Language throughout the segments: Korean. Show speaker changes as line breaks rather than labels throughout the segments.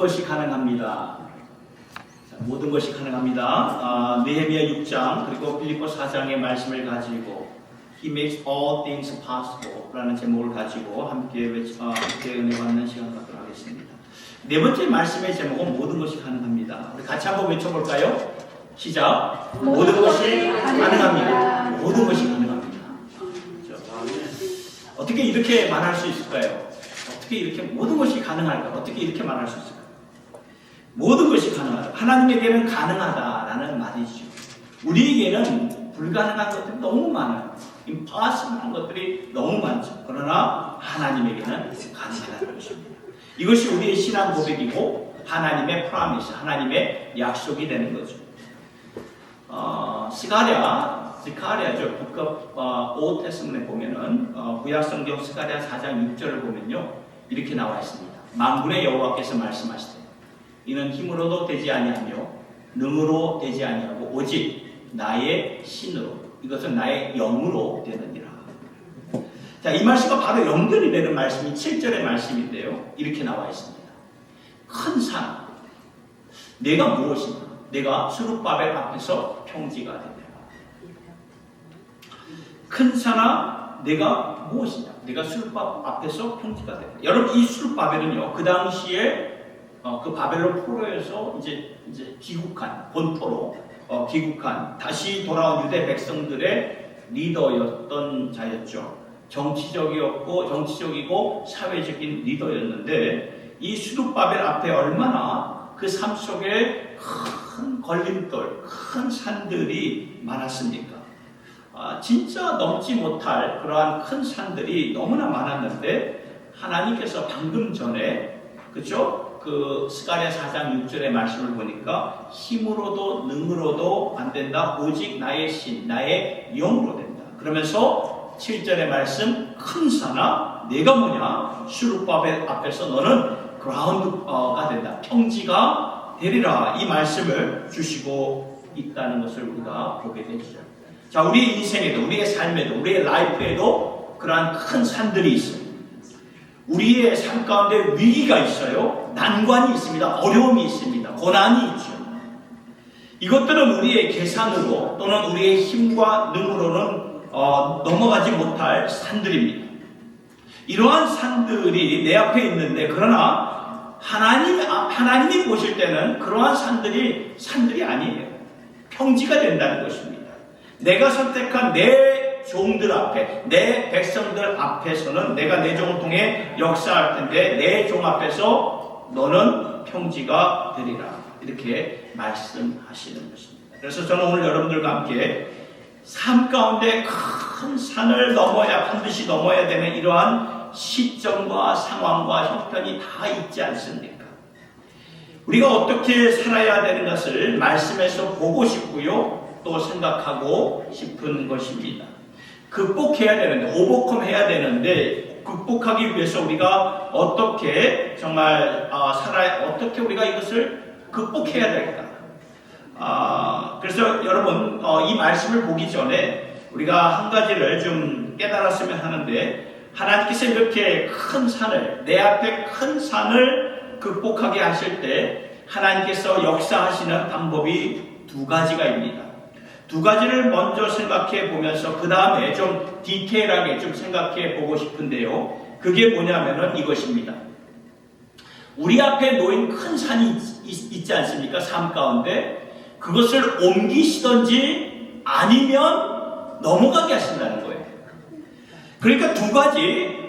것이 가능합니다. 자, 모든 것이 가능합니다. 느헤미야 6장 그리고 빌립보 4장의 말씀을 가지고 He makes all things possible 라는 제목을 가지고 함께 은혜 받는 시간 갖도록 하겠습니다. 네 번째 말씀의 제목은 모든 것이 가능합니다. 우리 같이 한번 외쳐볼까요? 시작. 모든 것이 가능합니다. 모든 것이 가능합니다. 어떻게 이렇게 말할 수 있을까요? 어떻게 이렇게 모든 것이 가능할까? 어떻게 이렇게 말할 수 있을까요? 모든 것이 가능하다. 하나님에게는 가능하다라는 말이죠. 우리에게는 불가능한 것들이 너무 많아요. impossible한 것들이 너무 많죠. 그러나 하나님에게는 가능하다는 것입니다. 이것이 우리의 신앙 고백이고 하나님의 프라미스, 하나님의 약속이 되는 거죠. 스가랴죠. 북극 오ld 테스트먼에 보면은 구약성경 스가랴 4장 6절을 보면요 이렇게 나와 있습니다. 만군의 여호와께서 말씀하시되 이는 힘으로도 되지 아니하며 능으로 되지 아니하고 오직 나의 신으로, 이것은 나의 영으로 되느니라. 자, 이 말씀과 바로 연결이 되는 말씀이 7절의 말씀인데요 이렇게 나와 있습니다. 큰 산, 내가 무엇이냐? 내가 스룹바벨 앞에서 평지가 되리라. 큰 산아, 내가 무엇이냐? 내가 스룹바벨 앞에서 평지가 되리라. 여러분, 이 스룹바벨은요 그 당시에 그 바벨론 포로에서 이제 귀국한, 본토로 귀국한 다시 돌아온 유대 백성들의 리더였던 자였죠. 정치적이고 사회적인 리더였는데 이 스룹바벨 앞에 얼마나 그 삶 속에 큰 걸림돌, 큰 산들이 많았습니까? 진짜 넘지 못할 그러한 큰 산들이 너무나 많았는데 하나님께서 방금 전에 그죠? 그 스가랴 4장 6절의 말씀을 보니까 힘으로도 능으로도 안 된다. 오직 나의 신, 나의 영으로 된다. 그러면서 7절의 말씀, 큰 산아 내가 뭐냐? 스룹바벨 앞에서 너는 그라운드가 된다. 평지가 되리라. 이 말씀을 주시고 있다는 것을 우리가 보게 되죠. 자, 우리의 인생에도, 우리의 삶에도, 우리의 라이프에도 그러한 큰 산들이 있어요. 우리의 삶 가운데 위기가 있어요. 난관이 있습니다. 어려움이 있습니다. 고난이 있죠. 이것들은 우리의 계산으로 또는 우리의 힘과 능으로는 넘어가지 못할 산들입니다. 이러한 산들이 내 앞에 있는데 그러나 하나님이 보실 때는 그러한 산들이 아니에요. 평지가 된다는 것입니다. 내가 선택한 내 종들 앞에, 내 백성들 앞에서는 내가 내 종을 통해 역사할 텐데 내 종 앞에서 너는 평지가 되리라. 이렇게 말씀하시는 것입니다. 그래서 저는 오늘 여러분들과 함께 삶 가운데 큰 산을 반드시 넘어야 되는 이러한 시점과 상황과 형편이 다 있지 않습니까? 우리가 어떻게 살아야 되는 것을 말씀에서 보고 싶고요. 또 생각하고 싶은 것입니다. 극복해야 되는데, 오버컴 해야 되는데, 극복하기 위해서 우리가 어떻게 정말 어떻게 우리가 이것을 극복해야 될까? 그래서 여러분, 이 말씀을 보기 전에 우리가 한 가지를 좀 깨달았으면 하는데, 하나님께서 이렇게 큰 산을, 내 앞에 큰 산을 극복하게 하실 때, 하나님께서 역사하시는 방법이 두 가지가입니다. 두 가지를 먼저 생각해 보면서 그 다음에 좀 디테일하게 좀 생각해 보고 싶은데요. 그게 뭐냐면은 이것입니다. 우리 앞에 놓인 큰 산이 있지 않습니까? 삶 가운데. 그것을 옮기시든지 아니면 넘어가게 하신다는 거예요. 그러니까 두 가지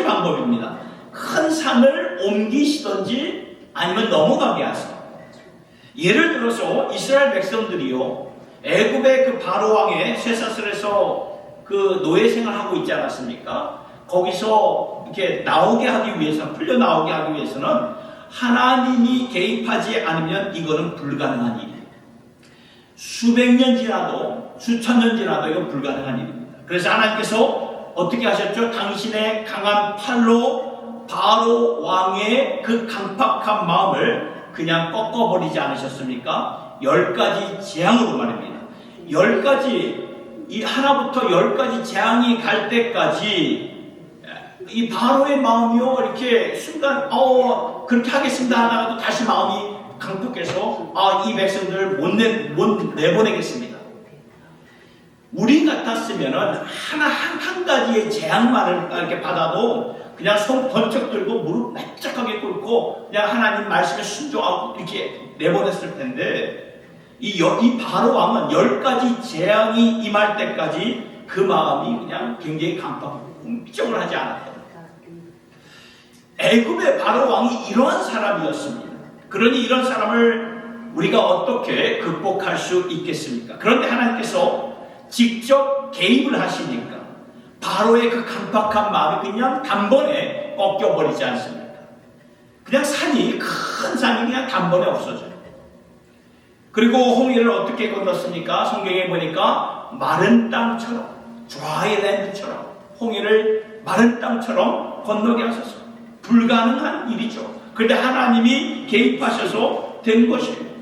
방법입니다. 큰 산을 옮기시든지 아니면 넘어가게 하세요. 예를 들어서 이스라엘 백성들이요 애굽의 그 바로 왕의 쇠사슬에서 그 노예 생활을 하고 있지 않았습니까? 거기서 이렇게 풀려 나오게 하기 위해서는 하나님이 개입하지 않으면 이거는 불가능한 일이에요. 수백 년 지나도 수천 년 지나도 이건 불가능한 일입니다. 그래서 하나님께서 어떻게 하셨죠? 당신의 강한 팔로 바로 왕의 그 강팍한 마음을 그냥 꺾어버리지 않으셨습니까? 10가지 재앙으로 말입니다. 10가지, 이 하나부터 10가지 재앙이 갈 때까지 이 바로의 마음이요 이렇게 순간 그렇게 하겠습니다 하다가도 다시 마음이 강팍해서 이 백성들을 못 내보내겠습니다. 우리 같았으면은 한 가지의 재앙만을 이렇게 받아도 그냥 손 번쩍 들고 무릎 납작하게 꿇고 그냥 하나님 말씀에 순종하고 이렇게 내보냈을 텐데 이 바로 왕은 10가지 재앙이 임할 때까지 그 마음이 그냥 굉장히 강팍하고 꿈쩍을 하지 않았다. 애굽의 바로 왕이 이러한 사람이었습니다. 그러니 이런 사람을 우리가 어떻게 극복할 수 있겠습니까? 그런데 하나님께서 직접 개입을 하시니까 바로의 그 강팍한 마음이 그냥 단번에 꺾여버리지 않습니까? 그냥 큰 산이 그냥 단번에 없어져요. 그리고 홍해를 어떻게 건넜습니까? 성경에 보니까 마른 땅처럼, 드라이랜드처럼 홍해를 마른 땅처럼 건너게 하셔서 불가능한 일이죠. 그런데 하나님이 개입하셔서 된 것이에요.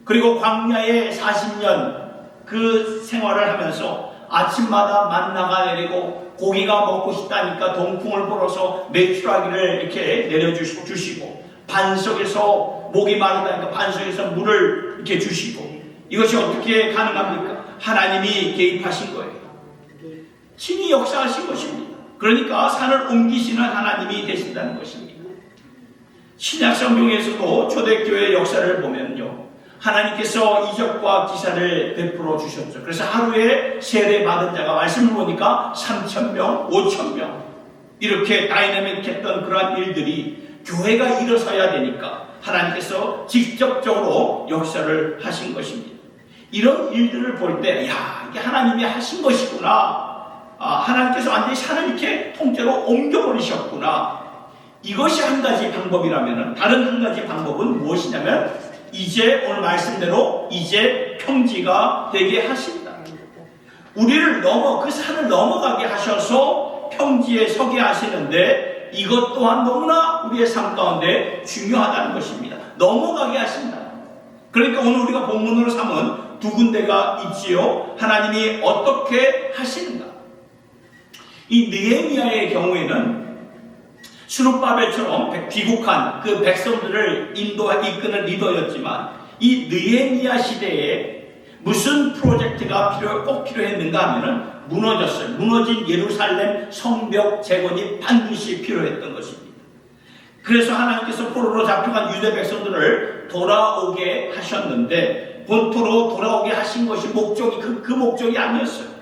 그리고 광야에 40년 그 생활을 하면서 아침마다 만나가 내리고 고기가 먹고 싶다니까 동풍을 불어서 메추라기를 이렇게 내려주시고 반석에서 목이 마르다니까 반석에서 물을 이렇게 주시고 이것이 어떻게 가능합니까? 하나님이 개입하신 거예요. 친히 역사하신 것입니다. 그러니까 산을 옮기시는 하나님이 되신다는 것입니다. 신약 성경에서도 초대교회의 역사를 보면요. 하나님께서 이적과 기사를 베풀어 주셨죠. 그래서 하루에 세례 받은 자가 말씀을 보니까 3,000명, 5,000명 이렇게 다이내믹했던 그러한 일들이 교회가 일어서야 되니까 하나님께서 직접적으로 역사를 하신 것입니다. 이런 일들을 볼 때 이게 하나님이 하신 것이구나. 하나님께서 완전히 산을 이렇게 통째로 옮겨버리셨구나. 이것이 한 가지 방법이라면 다른 한 가지 방법은 무엇이냐면 이제 오늘 말씀대로 이제 평지가 되게 하신다. 우리를 그 산을 넘어가게 하셔서 평지에 서게 하시는데 이것 또한 너무나 우리의 삶 가운데 중요하다는 것입니다. 넘어가게 하신다. 그러니까 오늘 우리가 본문으로 삼은 두 군데가 있지요. 하나님이 어떻게 하시는가? 이 느헤미야의 경우에는 수룹바벨처럼 귀국한 그 백성들을 이끄는 리더였지만 이 느헤미야 시대에 무슨 프로젝트가 꼭 필요했는가 하면은 무너졌어요. 무너진 예루살렘 성벽 재건이 반드시 필요했던 것입니다. 그래서 하나님께서 포로로 잡혀간 유대 백성들을 돌아오게 하셨는데 본토로 돌아오게 하신 것이 목적이 그 목적이 아니었어요.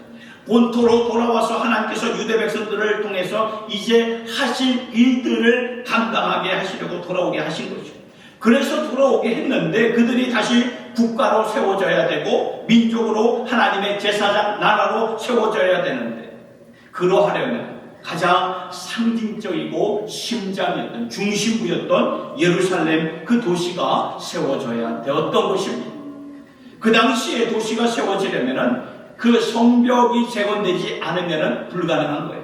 본토로 돌아와서 하나님께서 유대 백성들을 통해서 이제 하실 일들을 감당하게 하시려고 돌아오게 하신 거죠. 그래서 돌아오게 했는데 그들이 다시 국가로 세워져야 되고 민족으로 하나님의 제사장 나라로 세워져야 되는데 그러하려면 가장 상징적이고 심장이었던 중심부였던 예루살렘 그 도시가 세워져야 되었던 것입니다. 그 당시에 도시가 세워지려면 그 성벽이 재건되지 않으면 불가능한 거예요.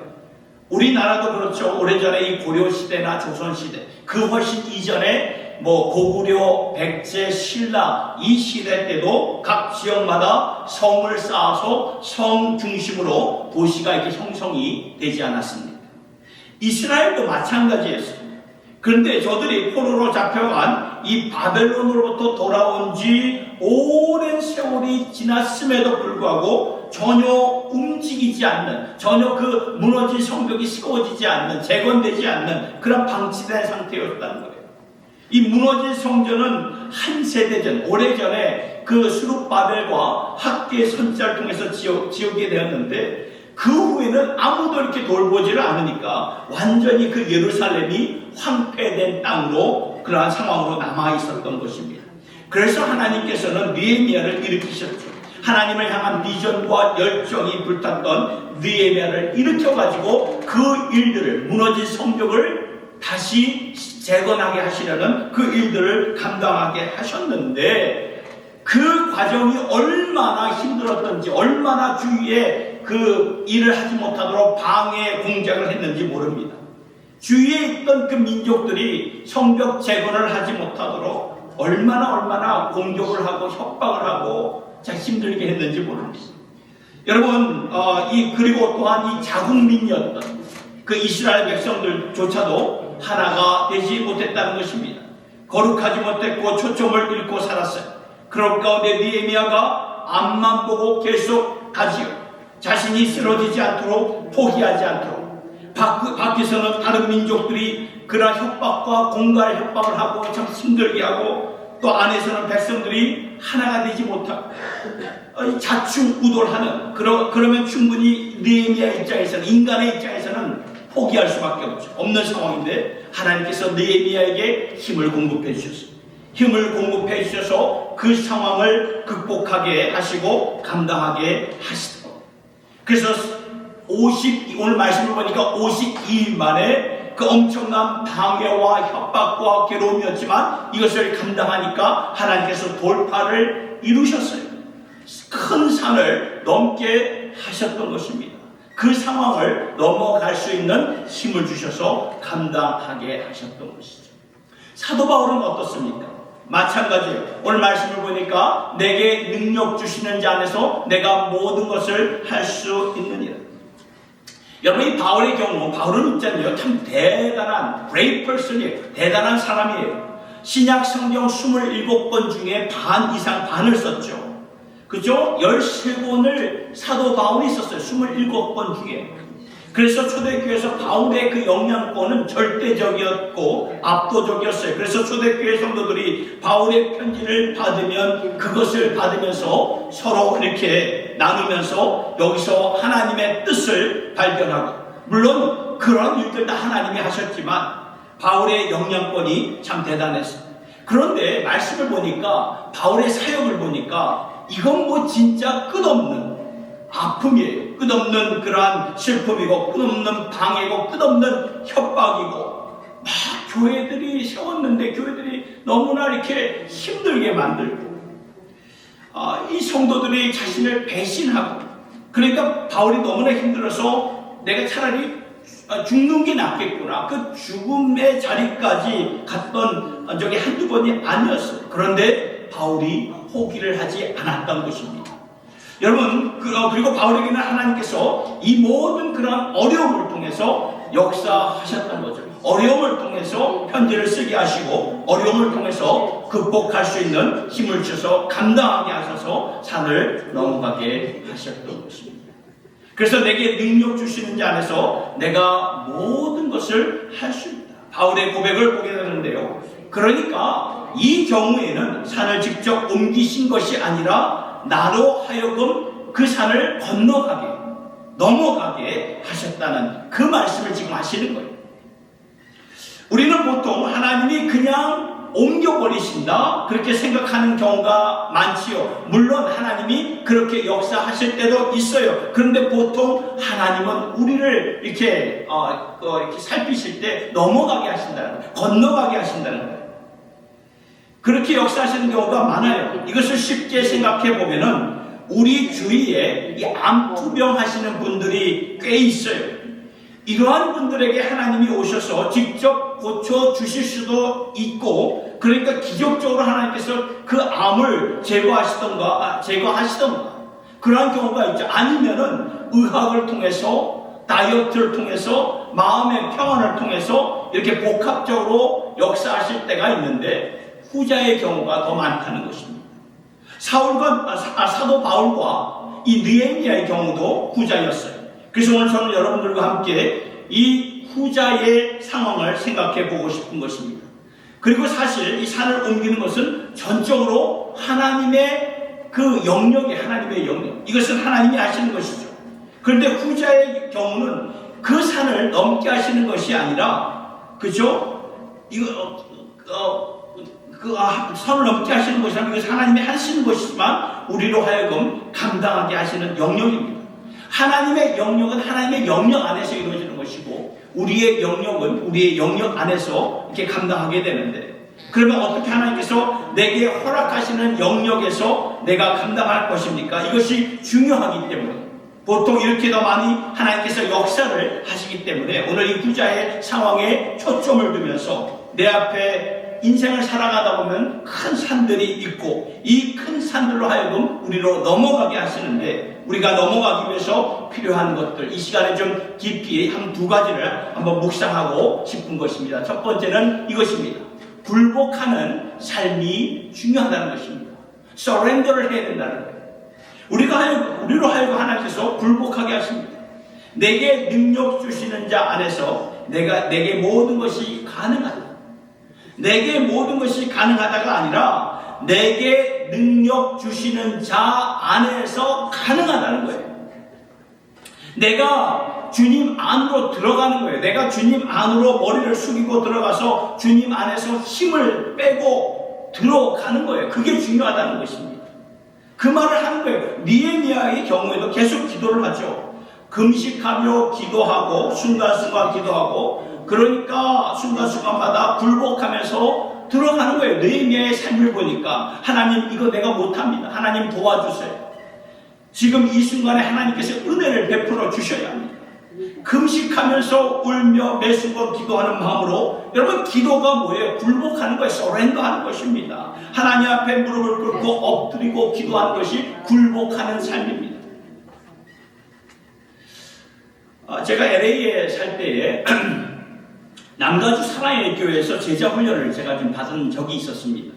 우리나라도 그렇죠. 오래전에 이 고려시대나 조선시대 그 훨씬 이전에 고구려, 백제, 신라 이 시대 때도 각 지역마다 성을 쌓아서 성 중심으로 도시가 이렇게 형성이 되지 않았습니다. 이스라엘도 마찬가지였습니다. 그런데 저들이 포로로 잡혀간 이 바벨론으로부터 돌아온 지 오랜 세월이 지났음에도 불구하고 전혀 움직이지 않는, 전혀 그 무너진 성벽이 세워지지 않는, 재건되지 않는 그런 방치된 상태였다는 거예요. 이 무너진 성전은 한 세대 전, 오래전에 그 수룹바벨과 학계의 선지자를 통해서 지어게 되었는데 그 후에는 아무도 이렇게 돌보지를 않으니까 완전히 그 예루살렘이 황폐된 땅으로 그러한 상황으로 남아 있었던 것입니다. 그래서 하나님께서는 느헤미야를 일으키셨죠. 하나님을 향한 비전과 열정이 불탔던 느헤미야를 일으켜가지고 그 일들을, 무너진 성벽을 다시 재건하게 하시려는 그 일들을 감당하게 하셨는데 그 과정이 얼마나 힘들었던지, 얼마나 주위에 그 일을 하지 못하도록 방해 공작을 했는지 모릅니다. 주위에 있던 그 민족들이 성벽 재건을 하지 못하도록 얼마나 공격을 하고 협박을 하고 힘들게 했는지 모릅니다. 여러분, 그리고 또한 이 자국민이었던 그 이스라엘 백성들조차도 하나가 되지 못했다는 것입니다. 거룩하지 못했고 초점을 잃고 살았어요. 그런 가운데 느헤미야가 앞만 보고 계속 가지요. 자신이 쓰러지지 않도록, 포기하지 않도록. 밖에서는 다른 민족들이 그러한 협박과 공갈 협박을 하고 참 힘들게 하고, 또 안에서는 백성들이 하나가 되지 못하고 자충우돌하는, 그러면 충분히 느헤미야 입장에서는, 인간의 입장에서는 포기할 수밖에 없는 상황인데, 하나님께서 느헤미야에게 힘을 공급해 주셨어요. 힘을 공급해 주셔서 그 상황을 극복하게 하시고 감당하게 하시더라고요. 그래서 오늘 말씀을 보니까 52일 만에 그 엄청난 방해와 협박과 괴로움이었지만 이것을 감당하니까 하나님께서 돌파를 이루셨어요. 큰 산을 넘게 하셨던 것입니다. 그 상황을 넘어갈 수 있는 힘을 주셔서 감당하게 하셨던 것이죠. 사도 바울은 어떻습니까? 마찬가지예요. 오늘 말씀을 보니까 내게 능력 주시는 자 안에서 내가 모든 것을 할 수 있느니라. 여러분, 이 바울의 경우, 바울은 있잖아요, 참 대단한 brave person이에요. 대단한 사람이에요. 신약 성경 27권 중에 반 이상, 반을 썼죠. 그죠? 13권을 사도 바울이 썼어요. 27권 중에. 그래서 초대교회에서 바울의 그 영향권은 절대적이었고 압도적이었어요. 그래서 초대교회 성도들이 바울의 편지를 받으면 그것을 받으면서 서로 이렇게 나누면서 여기서 하나님의 뜻을 발견하고, 물론 그런 일들 다 하나님이 하셨지만 바울의 영향권이 참 대단했어요. 그런데 말씀을 보니까, 바울의 사역을 보니까 이건 뭐 진짜 끝없는 아픔이에요. 끝없는 그러한 슬픔이고, 끝없는 방해고, 끝없는 협박이고, 막 교회들이 세웠는데 교회들이 너무나 이렇게 힘들게 만들고, 이 성도들이 자신을 배신하고, 그러니까 바울이 너무나 힘들어서 내가 차라리 죽는 게 낫겠구나, 그 죽음의 자리까지 갔던 적이 한두 번이 아니었어요. 그런데 바울이 포기를 하지 않았던 것입니다. 여러분, 그리고 바울에게는 하나님께서 이 모든 그런 어려움을 통해서 역사하셨던 거죠. 어려움을 통해서 편지를 쓰게 하시고, 어려움을 통해서 극복할 수 있는 힘을 주셔서 감당하게 하셔서 산을 넘어가게 하셨던 것입니다. 그래서 내게 능력 주시는 자 안에서 내가 모든 것을 할 수 있다. 바울의 고백을 보게 되는데요. 그러니까 이 경우에는 산을 직접 옮기신 것이 아니라 나로 하여금 그 산을 건너가게, 넘어가게 하셨다는 그 말씀을 지금 하시는 거예요. 우리는 보통 하나님이 그냥 옮겨버리신다, 그렇게 생각하는 경우가 많지요. 물론 하나님이 그렇게 역사하실 때도 있어요. 그런데 보통 하나님은 우리를 이렇게 살피실 때 넘어가게 하신다는 거예요. 건너가게 하신다는 거예요. 그렇게 역사하시는 경우가 많아요. 이것을 쉽게 생각해 보면은 우리 주위에 이 암투병 하시는 분들이 꽤 있어요. 이러한 분들에게 하나님이 오셔서 직접 고쳐 주실 수도 있고, 그러니까 기적적으로 하나님께서 그 암을 제거하시던가 그러한 경우가 있죠. 아니면은 의학을 통해서, 다이어트를 통해서, 마음의 평안을 통해서 이렇게 복합적으로 역사하실 때가 있는데, 후자의 경우가 더 많다는 것입니다. 사도 바울과 이 느헤미야의 경우도 후자였어요. 그래서 오늘 저는 여러분들과 함께 이 후자의 상황을 생각해 보고 싶은 것입니다. 그리고 사실 이 산을 옮기는 것은 전적으로 하나님의 그 영역이, 하나님의 영역, 이것은 하나님이 하시는 것이죠. 그런데 후자의 경우는 그 산을 넘게 하시는 것이 아니라, 그죠? 선을 넘게 하시는 것이 아니라 이것은 하나님이 하시는 것이지만 우리로 하여금 감당하게 하시는 영역입니다. 하나님의 영역은 하나님의 영역 안에서 이루어지는 것이고, 우리의 영역은 우리의 영역 안에서 이렇게 감당하게 되는데, 그러면 어떻게 하나님께서 내게 허락하시는 영역에서 내가 감당할 것입니까? 이것이 중요하기 때문에, 보통 이렇게 더 많이 하나님께서 역사를 하시기 때문에 오늘 이 부자의 상황에 초점을 두면서 내 앞에 인생을 살아가다 보면 큰 산들이 있고 이 큰 산들로 하여금 우리로 넘어가게 하시는데 우리가 넘어가기 위해서 필요한 것들 이 시간에 좀 깊이 한 두 가지를 한번 묵상하고 싶은 것입니다. 첫 번째는 이것입니다. 굴복하는 삶이 중요하다는 것입니다. 서렌더를 해야 된다는 거예요. 우리로 하여금 하나님께서 굴복하게 하십니다. 내게 능력 주시는 자 안에서 내게 모든 것이 가능하다. 내게 모든 것이 가능하다가 아니라 내게 능력 주시는 자 안에서 가능하다는 거예요. 내가 주님 안으로 들어가는 거예요. 내가 주님 안으로 머리를 숙이고 들어가서 주님 안에서 힘을 빼고 들어가는 거예요. 그게 중요하다는 것입니다. 그 말을 하는 거예요. 느헤미야의 경우에도 계속 기도를 하죠. 금식하며 기도하고 순간순간 기도하고 그러니까 순간순간마다 굴복하면서 들어가는 거예요. 느헤미야의 삶을 보니까 하나님 이거 내가 못합니다. 하나님 도와주세요. 지금 이 순간에 하나님께서 은혜를 베풀어 주셔야 합니다. 금식하면서 울며 매순간 기도하는 마음으로 여러분 기도가 뭐예요? 굴복하는 거예요. 서렌더하는 것입니다. 하나님 앞에 무릎을 꿇고 엎드리고 기도하는 것이 굴복하는 삶입니다. 제가 LA에 살 때에 남가주 사랑의 교회에서 제자 훈련을 제가 좀 받은 적이 있었습니다.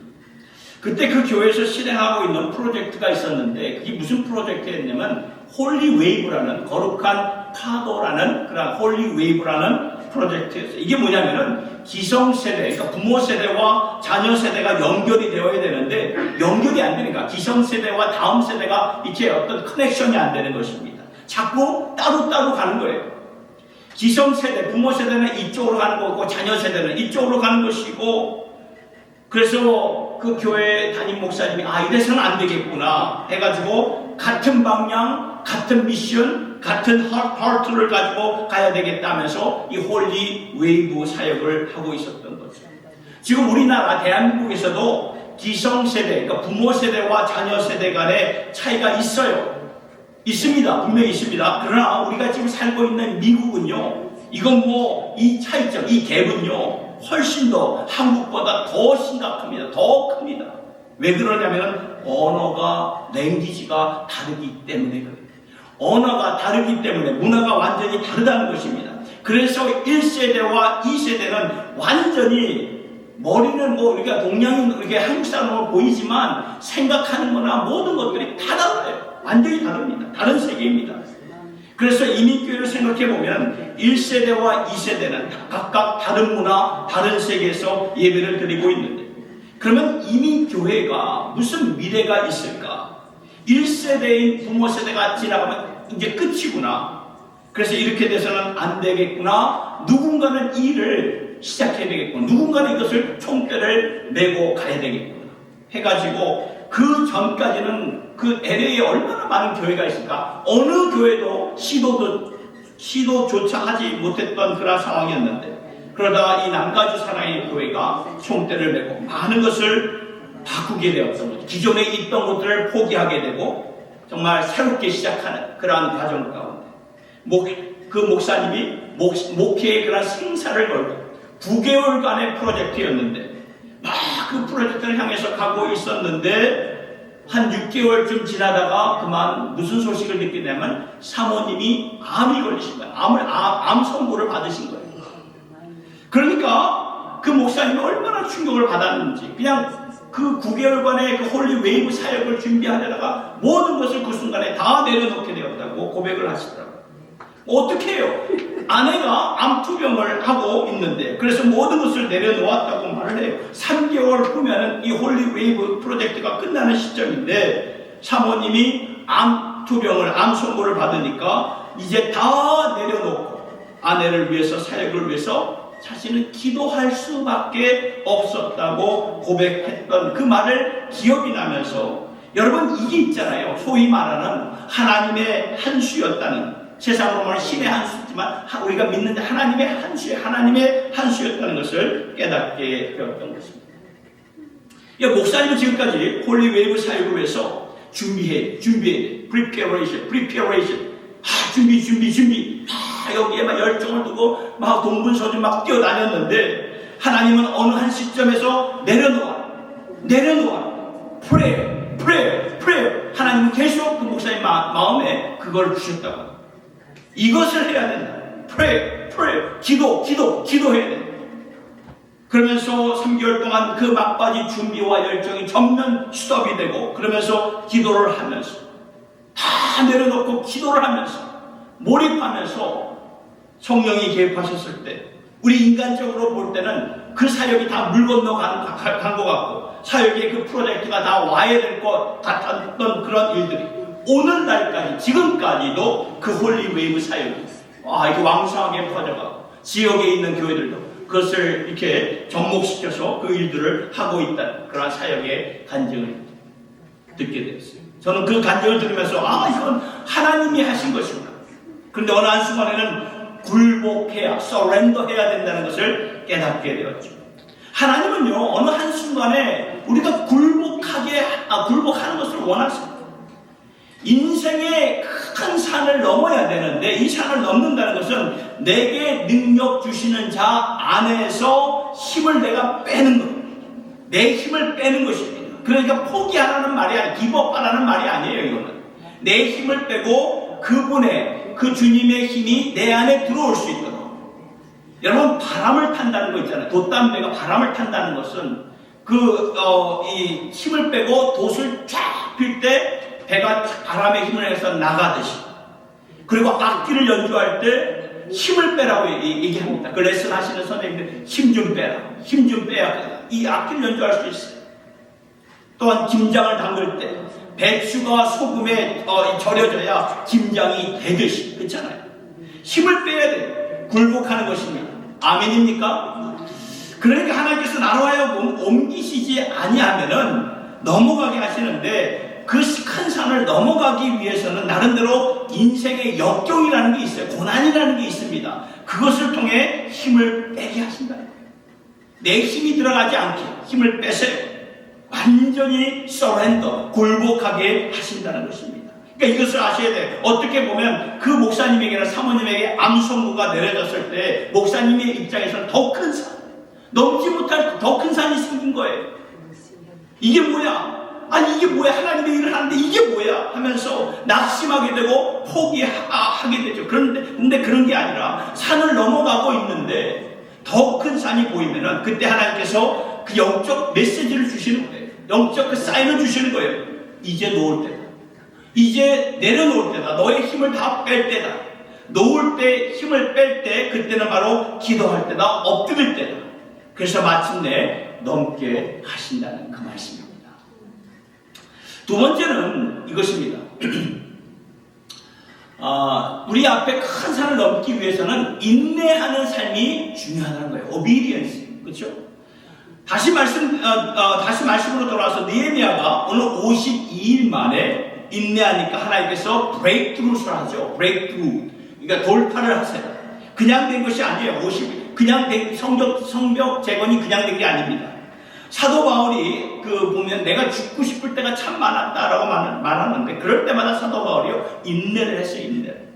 그때 그 교회에서 실행하고 있는 프로젝트가 있었는데 그게 무슨 프로젝트였냐면 홀리 웨이브라는 거룩한 파도라는 그런 홀리 웨이브라는 프로젝트였어요. 이게 뭐냐면은 기성세대, 그러니까 부모 세대와 자녀 세대가 연결이 되어야 되는데 연결이 안 되니까 기성세대와 다음 세대가 이렇게 어떤 커넥션이 안 되는 것입니다. 자꾸 따로따로 가는 거예요. 기성세대, 부모 세대는 이쪽으로 가는 거고 자녀 세대는 이쪽으로 가는 것이고 그래서 그 교회 담임 목사님이 이래서는 안 되겠구나 해가지고 같은 방향, 같은 미션, 같은 하트를 가지고 가야 되겠다면서 이 홀리 웨이브 사역을 하고 있었던 거죠. 지금 우리나라 대한민국에서도 기성세대, 그러니까 부모 세대와 자녀 세대 간의 차이가 있어요. 있습니다. 분명히 있습니다. 그러나 우리가 지금 살고 있는 미국은요, 이건 이 차이점, 이 갭은요, 훨씬 더 한국보다 더 심각합니다. 더 큽니다. 왜 그러냐면 언어가, 랭귀지가 다르기 때문에 그래요. 언어가 다르기 때문에 문화가 완전히 다르다는 것입니다. 그래서 1세대와 2세대는 완전히 머리는 우리가 동양인, 이렇게 한국 사람으로 보이지만 생각하는 거나 모든 것들이 다 달라요. 완전히 다릅니다. 다른 세계입니다. 그래서 이민교회를 생각해보면 1세대와 2세대는 각각 다른 문화, 다른 세계에서 예배를 드리고 있는데 그러면 이민교회가 무슨 미래가 있을까? 1세대인 부모 세대가 지나가면 이제 끝이구나. 그래서 이렇게 돼서는 안 되겠구나. 누군가는 이 일을 시작해야 되겠구나. 누군가는 이것을 총대를 메고 가야 되겠구나. 해가지고 그 전까지는 그 LA에 얼마나 많은 교회가 있을까? 어느 교회도 시도조차 하지 못했던 그런 상황이었는데 그러다가 이 남가주 사랑의 교회가 총대를 메고 많은 것을 바꾸게 되었던 거죠. 기존에 있던 것들을 포기하게 되고 정말 새롭게 시작하는 그러한 과정 가운데 그 목사님이 목회의 그런 생사를 걸고 9개월간의 프로젝트였는데 막 그 프로젝트를 향해서 가고 있었는데 한 6개월쯤 지나다가 그만 무슨 소식을 듣게 되면 사모님이 암이 걸리신 거예요. 암 선고를 받으신 거예요. 그러니까 그 목사님이 얼마나 충격을 받았는지 그냥 그 9개월간의 그 홀리 웨이브 사역을 준비하려다가 모든 것을 그 순간에 다 내려놓게 되었다고 고백을 하시더라고요. 어떻게 해요? 아내가 암투병을 하고 있는데 그래서 모든 것을 내려놓았다고 말을 해요. 3개월 후면은 이 홀리 웨이브 프로젝트가 끝나는 시점인데 사모님이 암 선고를 받으니까 이제 다 내려놓고 아내를 위해서 사역을 위해서 자신은 기도할 수밖에 없었다고 고백했던 그 말을 기억이 나면서 여러분 이게 있잖아요. 소위 말하는 하나님의 한 수였다는 세상으로 말하면 신의 한 수지만 우리가 믿는데 하나님의 한 수였다는 것을 깨닫게 되었던 것입니다. 목사님은 지금까지 홀리 웨이브 사역을 위해서 준비해 preparation 준비 여기에 막 열정을 두고 막 동분서주 막 뛰어다녔는데 하나님은 어느 한 시점에서 내려놓아. pray. 하나님은 계속 그 목사님 마음에 그걸 주셨다고. 이것을 해야 된다. pray. 기도해야 된다. 그러면서 3개월 동안 그 막바지 준비와 열정이 전면 스톱이 되고, 그러면서 기도를 하면서 다 내려놓고 기도를 하면서 몰입하면서 성령이 개입하셨을 때, 우리 인간적으로 볼 때는 그 사역이 다 물 건너간 것 같고, 사역의 그 프로젝트가 다 와야 될 것 같았던 그런 일들이 오늘날까지, 지금까지도 그 홀리웨이브 사역이 이렇게 왕성하게 퍼져가고, 지역에 있는 교회들도 그것을 이렇게 접목시켜서 그 일들을 하고 있다는 그런 사역의 간증을 듣게 되었어요. 저는 그 간증을 들으면서 이건 하나님이 하신 것이구나. 그런데 어느 한순간에는 굴복해야, 서렌더해야 된다는 것을 깨닫게 되었죠. 하나님은요, 어느 한순간에 우리가 굴복하는 것을 원하십니다. 인생의 큰 산을 넘어야 되는데, 이 산을 넘는다는 것은 내게 능력 주시는 자 안에서 힘을 내가 빼는 것, 내 힘을 빼는 것입니다. 그러니까 포기하라는 말이 아니에요. 기법하라는 말이 아니에요. 이거는 내 힘을 빼고 그분의, 그 주님의 힘이 내 안에 들어올 수 있도록. 여러분, 바람을 탄다는 거 있잖아요. 돛담배가 바람을 탄다는 것은 이 힘을 빼고 돛을 쫙 필 때 배가 바람의 힘을 해서 나가듯이, 그리고 악기를 연주할 때 힘을 빼라고 얘기합니다. 그 레슨 하시는 선생님들 힘 좀 빼야 이 악기를 연주할 수 있어요. 또한 김장을 담글 때 배추가 소금에 절여져야 김장이 되듯이, 그렇잖아요. 힘을 빼야 돼요. 굴복하는 것입니다. 아멘입니까? 그러니까 하나님께서 나로 하여금 옮기시지 아니하면은 넘어가게 하시는데, 그 큰 산을 넘어가기 위해서는 나름대로 인생의 역경이라는 게 있어요. 고난이라는 게 있습니다. 그것을 통해 힘을 빼게 하신다. 내 힘이 들어가지 않게 힘을 빼세요. 완전히 서렌더, 굴복하게 하신다는 것입니다. 그러니까 이것을 아셔야 돼요. 어떻게 보면 그 목사님에게나 사모님에게 암 선고가 내려졌을 때 목사님의 입장에서는 더 큰 산, 넘지 못할 더 큰 산이 생긴 거예요. 이게 뭐야? 이게 뭐야? 하나님의 일을 하는데 이게 뭐야? 하면서 낙심하게 되고 포기하게 되죠. 근데 그런 게 아니라 산을 넘어가고 있는데 더 큰 산이 보이면은 그때 하나님께서 그 영적 메시지를 주시는 거예요. 영적 그 사인을 주시는 거예요. 이제 놓을 때다. 이제 내려놓을 때다. 너의 힘을 다 뺄 때다. 놓을 때, 힘을 뺄 때, 그때는 바로 기도할 때다. 엎드릴 때다. 그래서 마침내 넘게 하신다는 그 말씀입니다. 두 번째는 이것입니다. 우리 앞에 큰 산을 넘기 위해서는 인내하는 삶이 중요하다는 거예요. obedience. 그렇죠? 다시 말씀으로 돌아와서 느헤미야가 오늘 52일 만에 인내하니까 하나님께서 breakthrough를 하죠. breakthrough. 그러니까 돌파를 하세요. 그냥 된 것이 아니에요. 그냥 된 성벽 재건이 그냥 된 게 아닙니다. 사도 바울이 보면 내가 죽고 싶을 때가 참 많았다라고 말하는데, 그럴 때마다 사도 바울이요, 인내를 했어요. 인내를.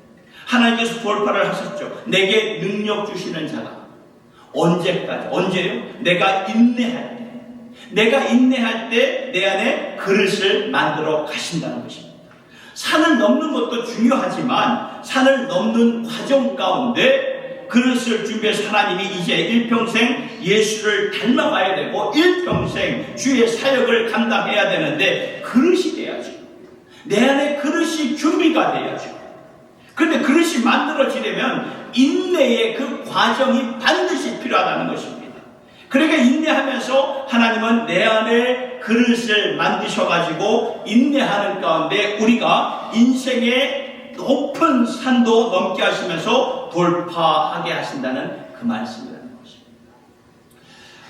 하나님께서 돌파를 하셨죠. 내게 능력 주시는 자가 언제까지? 언제요? 내가 인내할 때 내 안에 그릇을 만들어 가신다는 것입니다. 산을 넘는 것도 중요하지만 산을 넘는 과정 가운데 그릇을 준비해서 하나님이 이제 일평생 예수를 닮아가야 되고 일평생 주의 사역을 감당해야 되는데 그릇이 돼야죠. 내 안에 그릇이 준비가 돼야죠. 그런데 그릇이 만들어지려면 인내의 그 과정이 반드시 필요하다는 것입니다. 그러니까 인내하면서 하나님은 내 안에 그릇을 만드셔가지고 인내하는 가운데 우리가 인생의 높은 산도 넘게 하시면서 돌파하게 하신다는 그 말씀이라는 것입니다.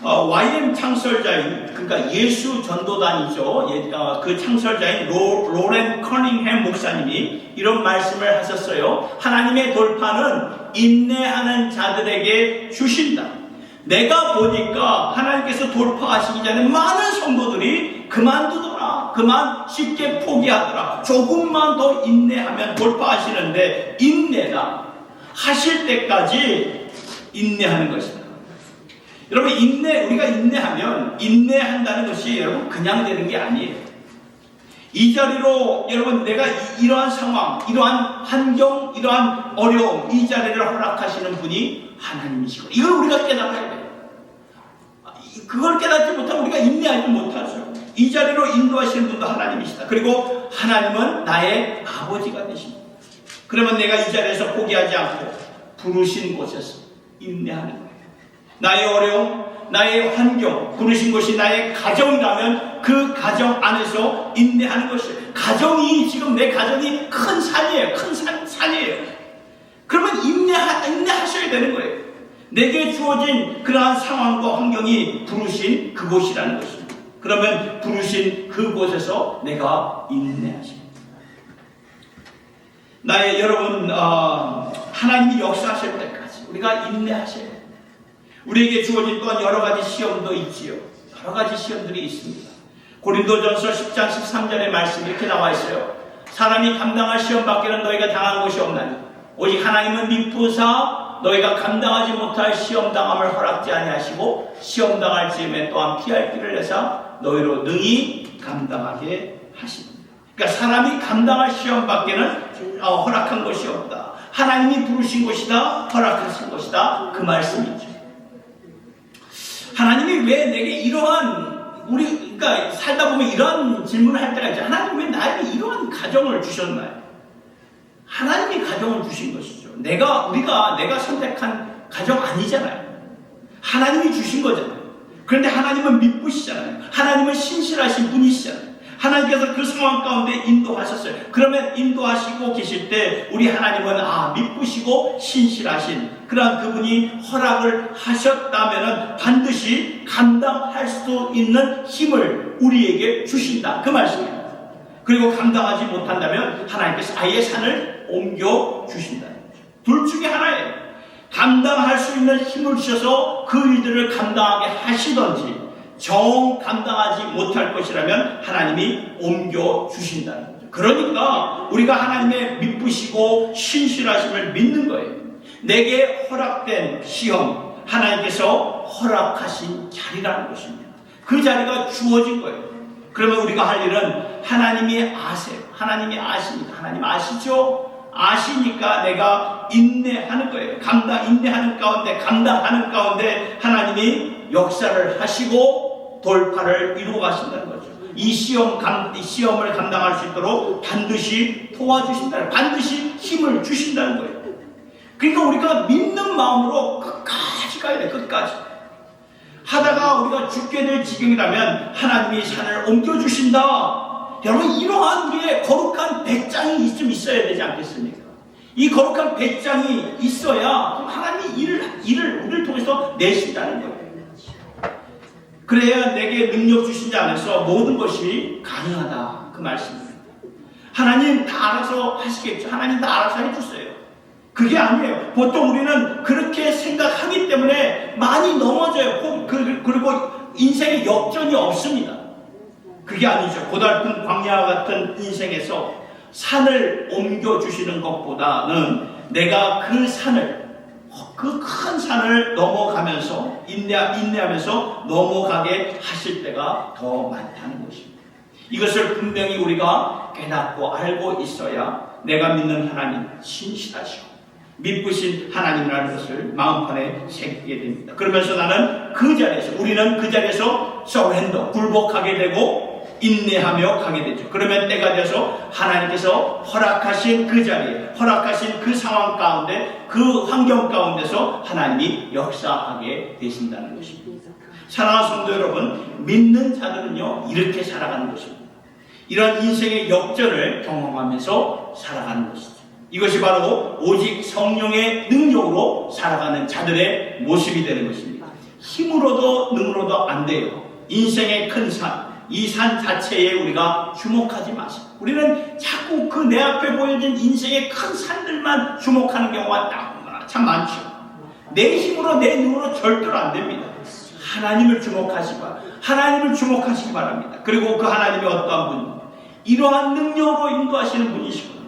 YM 창설자인, 그러니까 예수 전도단이죠. 그 창설자인 로렌 커닝햄 목사님이 이런 말씀을 하셨어요. 하나님의 돌파는 인내하는 자들에게 주신다. 내가 보니까 하나님께서 돌파하시기 전에 많은 성도들이 그만두더라, 그만 쉽게 포기하더라, 조금만 더 인내하면 돌파하시는데 인내다 하실 때까지 인내하는 것이다. 여러분, 우리가 인내한다는 것이 여러분 그냥 되는 게 아니에요. 이 자리로 여러분 내가 이러한 상황, 이러한 환경, 이러한 어려움, 이 자리를 허락하시는 분이 하나님이시고, 이걸 우리가 깨달아야 돼요. 그걸 깨닫지 못하면 우리가 인내하지 못하죠. 이 자리로 인도하시는 분도 하나님이시다. 그리고 하나님은 나의 아버지가 되십니다. 그러면 내가 이 자리에서 포기하지 않고 부르신 곳에서 인내하는 거예요. 나의 어려움, 나의 환경, 부르신 것이 나의 가정이라면 그 가정 안에서 인내하는 것이에요. 가정이 지금 내 가정이 큰 산이에요. 큰 산이에요. 그러면 인내하셔야 되는 거예요. 내게 주어진 그러한 상황과 환경이 부르신 그곳이라는 것입니다. 그러면 부르신 그곳에서 내가 인내하십니다. 여러분, 하나님이 역사하실 때까지 우리가 인내하셔야 돼요. 우리에게 주어진 또한 여러 가지 시험도 있지요. 여러 가지 시험들이 있습니다. 고린도전서 10장 13절의 말씀이 이렇게 나와 있어요. 사람이 감당할 시험 밖에는 너희가 당한 것이 없나니 오직 하나님은 미쁘사 너희가 감당하지 못할 시험 당함을 허락지 아니하시고 시험 당할 즈음에 또한 피할 길을 내사 너희로 능히 감당하게 하십니다. 그러니까 사람이 감당할 시험 밖에는 허락한 것이 없다. 하나님이 부르신 것이다. 허락하신 것이다. 그 말씀이죠. 하나님이 왜 내게 그러니까 살다 보면 이런 질문을 할 때가 있죠. 하나님 왜 나에게 이러한 가정을 주셨나요? 하나님이 가정을 주신 것이죠. 내가 선택한 가정 아니잖아요. 하나님이 주신 거잖아요. 그런데 하나님은 미쁘시잖아요. 하나님은 신실하신 분이시잖아요. 하나님께서 그 상황 가운데 인도하셨어요. 그러면 인도하시고 계실 때 우리 하나님은 미쁘시고 신실하신 그러한 그분이 허락을 하셨다면 반드시 감당할 수 있는 힘을 우리에게 주신다. 그 말씀입니다. 그리고 감당하지 못한다면 하나님께서 아예 산을 옮겨 주신다는 거죠. 둘 중에 하나예요. 감당할 수 있는 힘을 주셔서 그 일들을 감당하게 하시든지 감당하지 못할 것이라면 하나님이 옮겨 주신다는 거죠. 그러니까 우리가 하나님의 미쁘시고 신실하심을 믿는 거예요. 내게 허락된 시험, 하나님께서 허락하신 자리라는 것입니다. 그 자리가 주어진 거예요. 그러면 우리가 할 일은 하나님이 아세요. 하나님이 아십니다. 하나님 아시죠? 아시니까 내가 인내하는 거예요. 인내하는 가운데, 감당하는 가운데 하나님이 역사를 하시고 돌파를 이루어 가신다는 거죠. 이 시험을 감당할 수 있도록 반드시 도와주신다는, 반드시 힘을 주신다는 거예요. 그러니까 우리가 믿는 마음으로 끝까지 가야 돼. 끝까지. 하다가 우리가 죽게 될 지경이라면 하나님이 산을 옮겨주신다. 여러분, 이러한 우리의 거룩한 배짱이 좀 있어야 되지 않겠습니까? 이 거룩한 배짱이 있어야 하나님이 일을 우리를 통해서 내신다는 거예요. 그래야 내게 능력 주신 자 안에서 모든 것이 가능하다. 그 말씀입니다. 하나님 다 알아서 하시겠죠. 하나님 다 알아서 해주세요. 그게 아니에요. 보통 우리는 그렇게 생각하기 때문에 많이 넘어져요. 그리고 인생에 역전이 없습니다. 그게 아니죠. 고달픈 광야 같은 인생에서 산을 옮겨주시는 것보다는 내가 그 큰 산을 넘어가면서 인내하면서 넘어가게 하실 때가 더 많다는 것입니다. 이것을 분명히 우리가 깨닫고 알고 있어야 내가 믿는 하나님 신실하시고 미쁘신 하나님이라는 것을 마음판에 새기게 됩니다. 그러면서 우리는 그 자리에서 서렌더, 굴복하게 되고 인내하며 가게 되죠. 그러면 때가 돼서 하나님께서 허락하신 그 자리에, 허락하신 그 상황 가운데, 그 환경 가운데서 하나님이 역사하게 되신다는 것입니다. 사랑하는 성도 여러분, 믿는 자들은요 이렇게 살아가는 것입니다. 이런 인생의 역전을 경험하면서 살아가는 것이죠. 이것이 바로 오직 성령의 능력으로 살아가는 자들의 모습이 되는 것입니다. 힘으로도 능으로도 안 돼요. 인생의 큰 산, 이 산 자체에 우리가 주목하지 마세요. 우리는 자꾸 그 내 앞에 보여진 인생의 큰 산들만 주목하는 경우가 참 많죠. 내 힘으로 내 능으로 절대로 안 됩니다. 하나님을 주목하시기 바랍니다. 그리고 그 하나님이 어떠한 분입니까? 이러한 능력으로 인도하시는 분이시구나.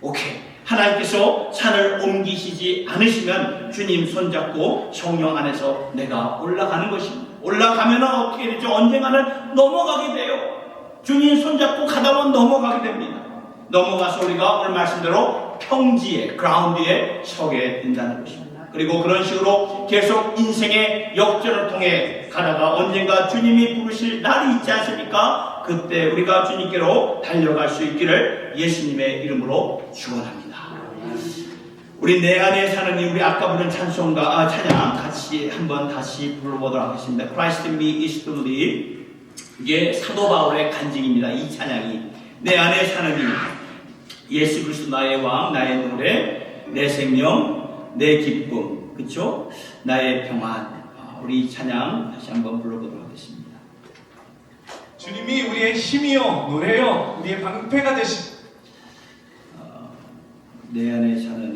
오케이. 하나님께서 산을 옮기시지 않으시면 주님 손잡고 성령 안에서 내가 올라가는 것입니다. 올라가면 어떻게 되죠? 언젠가는 넘어가게 돼요. 주님 손잡고 가다 보면 넘어가게 됩니다. 넘어가서 우리가 오늘 말씀대로 평지에, 그라운드에 서게 된다는 것입니다. 그리고 그런 식으로 계속 인생의 역전을 통해 가다가 언젠가 주님이 부르실 날이 있지 않습니까? 그때 우리가 주님께로 달려갈 수 있기를 예수님의 이름으로 축원합니다. 우리 내 안에 사는 우리 아까 부른 찬양 같이 한번 다시 불러보도록 하겠습니다. Christ in me is to live. 이게 사도 바울의 간증입니다. 이 찬양이 내 안에 사는 예수 그리스도 나의 왕, 나의 노래, 내 생명, 내 기쁨, 그렇죠? 나의 평안. 우리 이 찬양 다시 한번 불러보도록 하겠습니다.
주님이 우리의 힘이요 노래요 우리의 방패가 되신
내 안에 사는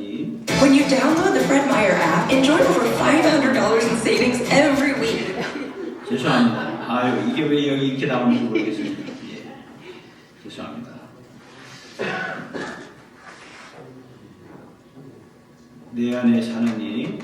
When you download the Fred Meyer app, enjoy over $500 in savings every week.
죄송합니다. 아유, 이게 왜 여기 이렇게 나오는지 모르겠습니다. 예. 죄송합니다. 내 안에 사는 이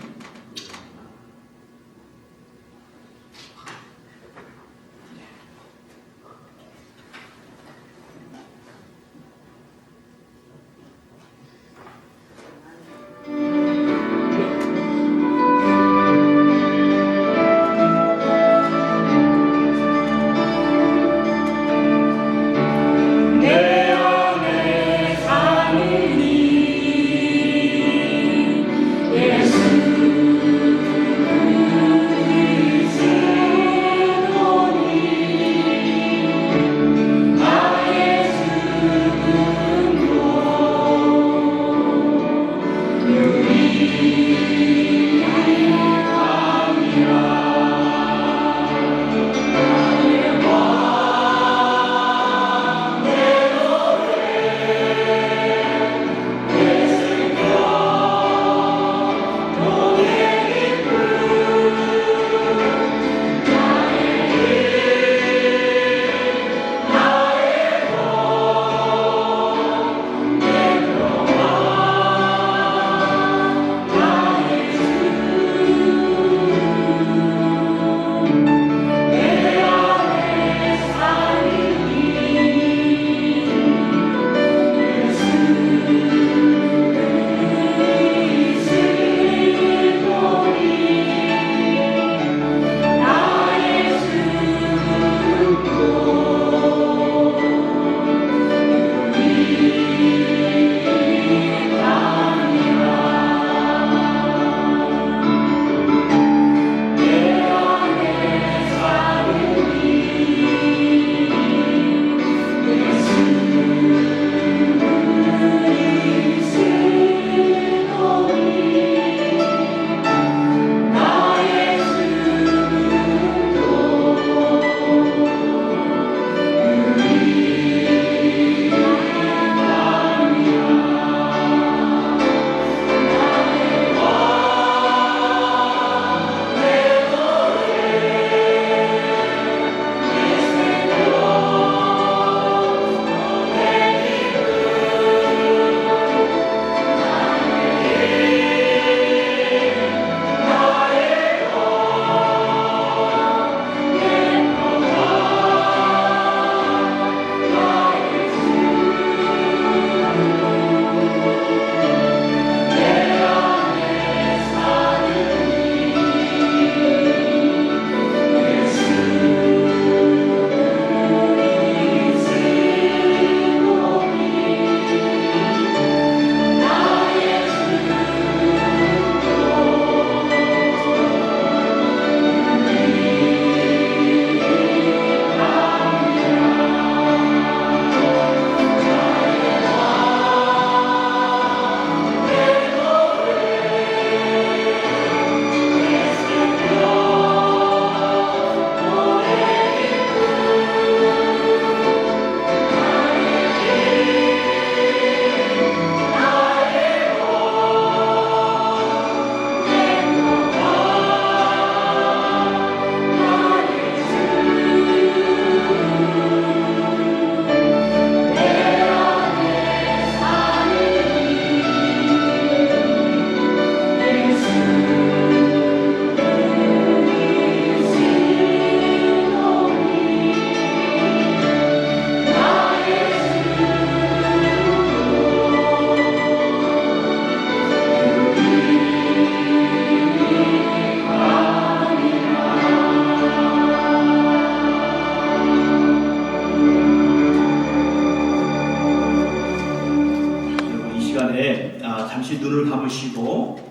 예수
시간에 잠시 눈을 감으시고